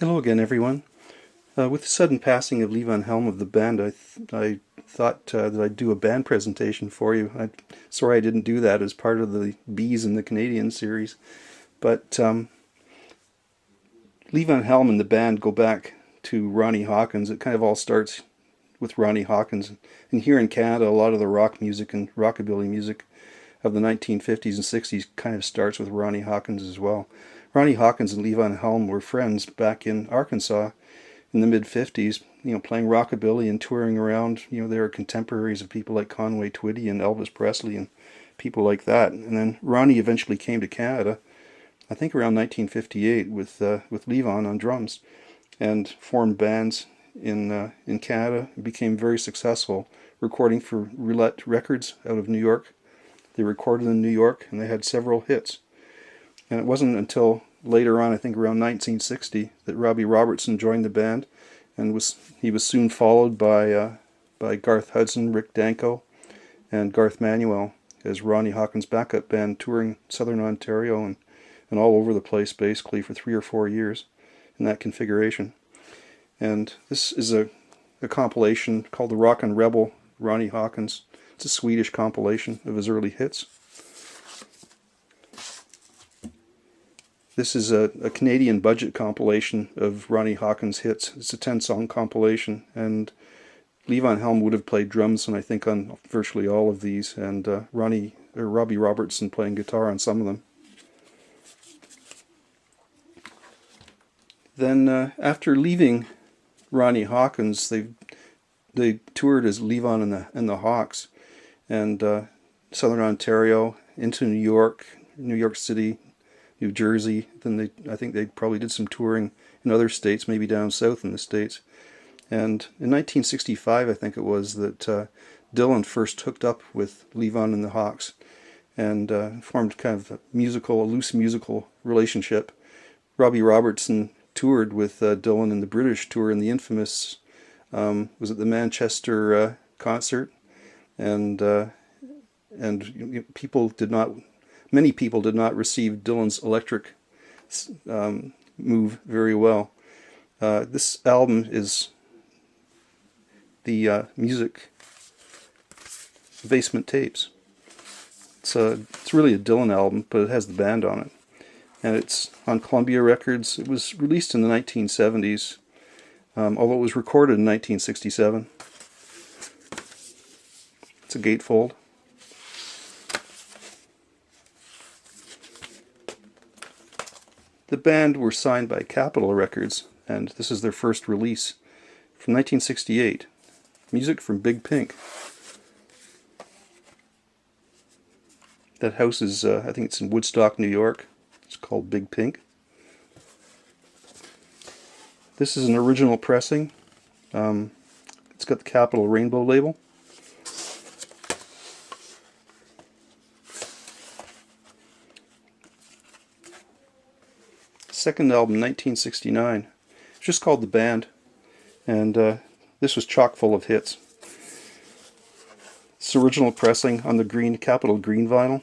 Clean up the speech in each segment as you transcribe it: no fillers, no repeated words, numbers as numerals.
Hello again, everyone. With the sudden passing of Levon Helm of the band, I thought that I'd do a band presentation for you. Sorry I didn't do that as part of the Bees in the Canadian series, but Levon Helm and the band go back to Ronnie Hawkins. It kind of all starts with Ronnie Hawkins, and here in Canada, a lot of the rock music and rockabilly music of the 1950s and 60s kind of starts with Ronnie Hawkins as well. Ronnie Hawkins and Levon Helm were friends back in Arkansas in the mid 50s, playing rockabilly and touring around. They were contemporaries of people like Conway Twitty and Elvis Presley and people like that. And then Ronnie eventually came to Canada, I think around 1958, with Levon on drums, and formed bands in Canada. It became very successful, recording for Roulette Records out of New York. They recorded in New York, and they had several hits. And it wasn't until later on, I think around 1960, that Robbie Robertson joined the band, and he was soon followed by Garth Hudson, Rick Danko, and Garth Manuel as Ronnie Hawkins' backup band, touring southern Ontario and all over the place basically for 3 or 4 years in that configuration. And this is a compilation called The Rockin' Rebel, Ronnie Hawkins. It's a Swedish compilation of his early hits. This is a Canadian budget compilation of Ronnie Hawkins' hits. It's a 10-song compilation, and Levon Helm would have played drums, and I think on virtually all of these, and Robbie Robertson playing guitar on some of them. Then after leaving Ronnie Hawkins, they toured as Levon and the Hawks, and Southern Ontario into New York City, New Jersey. Then I think they probably did some touring in other states, maybe down south in the States. And in 1965, I think it was, that Dylan first hooked up with Levon and the Hawks and formed kind of a loose musical relationship. Robbie Robertson toured with Dylan in the British tour in the infamous, was it the Manchester concert? And many people did not receive Dylan's electric move very well. This album is the music Basement Tapes. It's really a Dylan album, but it has the band on it. And it's on Columbia Records. It was released in the 1970s, although it was recorded in 1967. It's a gatefold. The band were signed by Capitol Records, and this is their first release from 1968. Music from Big Pink. That house is, I think it's in Woodstock, New York. It's called Big Pink. This is an original pressing. It's got the Capitol Rainbow label. Second album, 1969. It's just called The Band, and this was chock full of hits. It's original pressing on the Capitol green vinyl.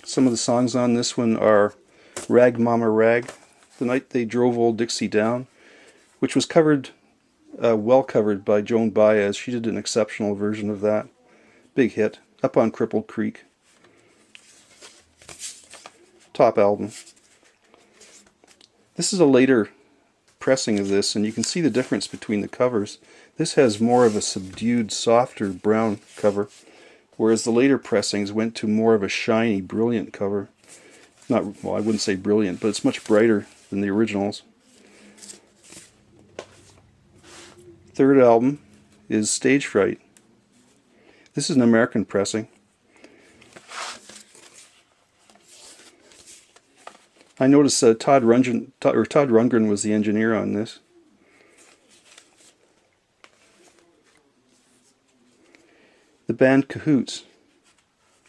Some of the songs on this one are Rag Mama Rag, The Night They Drove Old Dixie Down, which was well covered by Joan Baez. She did an exceptional version of that. Big hit. Up on Crippled Creek. Top album. This is a later pressing of this, and you can see the difference between the covers. This has more of a subdued, softer brown cover, whereas the later pressings went to more of a shiny, brilliant cover. I wouldn't say brilliant, but it's much brighter than the originals. Third album is Stage Fright. This is an American pressing. I noticed Todd Rundgren was the engineer on this. The band Cahoots.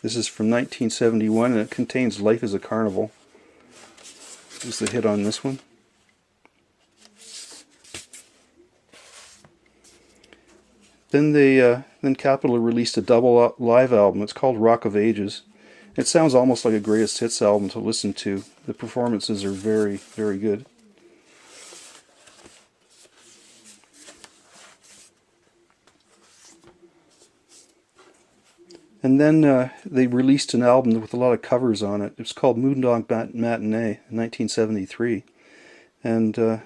This is from 1971, and it contains Life is a Carnival. This is the hit on this one. Then Capitol released a double live album. It's called Rock of Ages, It sounds almost like a greatest hits album to listen to. The performances are very, very good. And then they released an album with a lot of covers on it. It was called Moondog Matinee in 1973. And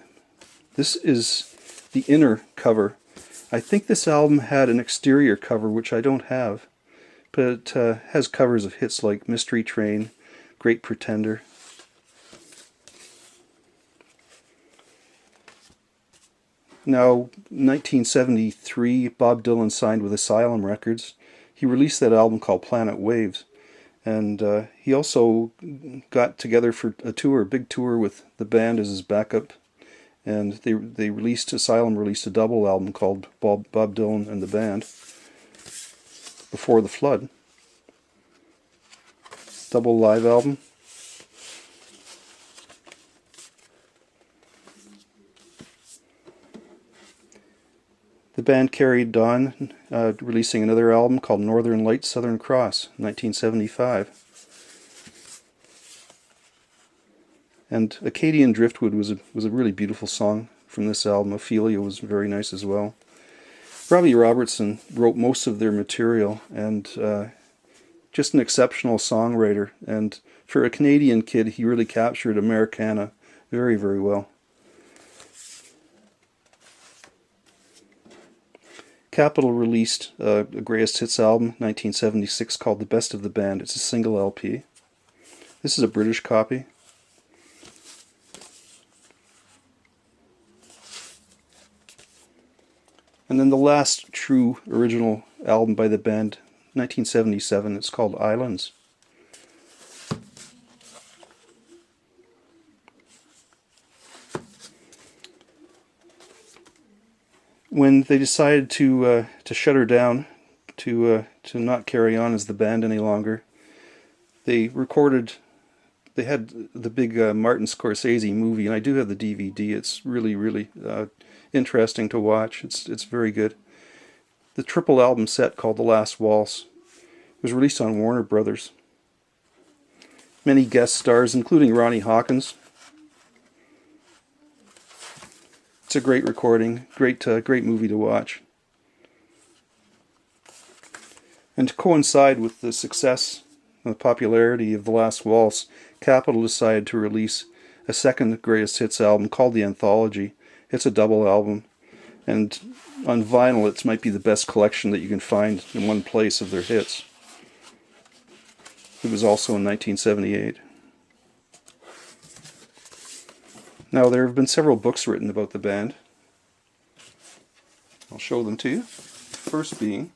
this is the inner cover. I think this album had an exterior cover, which I don't have. But it has covers of hits like Mystery Train, Great Pretender. Now, 1973, Bob Dylan signed with Asylum Records. He released that album called Planet Waves, and he also got together for a big tour with the band as his backup, and Asylum released a double album called Bob Dylan and the Band, Before the Flood. Double live album. The band carried on, releasing another album called Northern Lights, Southern Cross, 1975. And Acadian Driftwood was a really beautiful song from this album. Ophelia was very nice as well. Robbie Robertson wrote most of their material, and just an exceptional songwriter. And for a Canadian kid, he really captured Americana very, very well. Capitol released a greatest hits album, 1976, called The Best of the Band. It's a single LP. This is a British copy. And then the last true original album by the band, 1977, it's called Islands. When they decided to shut her down, to not carry on as the band any longer, they recorded. They had the big Martin Scorsese movie, and I do have the DVD. It's really, really interesting to watch. It's very good. The triple album set called The Last Waltz was released on Warner Brothers. Many guest stars, including Ronnie Hawkins. It's a great recording, great movie to watch. And to coincide with the success and the popularity of The Last Waltz, Capitol decided to release a second greatest hits album called The Anthology. It's a double album, and on vinyl it might be the best collection that you can find in one place of their hits. It was also in 1978. Now, there have been several books written about the band. I'll show them to you. First being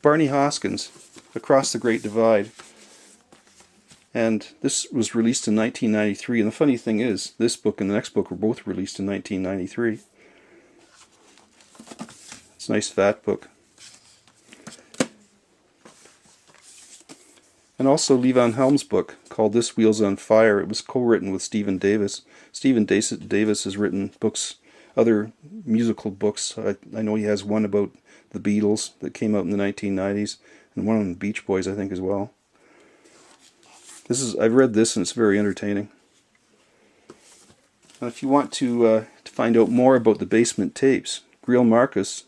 Barney Hoskyns, Across the Great Divide. And this was released in 1993. And the funny thing is, this book and the next book were both released in 1993. It's a nice fat book. And also Lee Van Helm's book called This Wheel's on Fire. It was co-written with Stephen Davis. Stephen Davis has written books, other musical books. I know he has one about the Beatles that came out in the 1990s, and one on the Beach Boys, I think, as well. I've read this, and it's very entertaining. And if you want to find out more about the Basement Tapes, Greil Marcus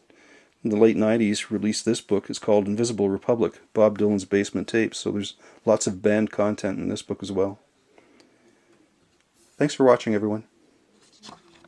in the late 90s released this book. It's called Invisible Republic, Bob Dylan's Basement Tapes. So there's lots of band content in this book as well. Thanks for watching, everyone.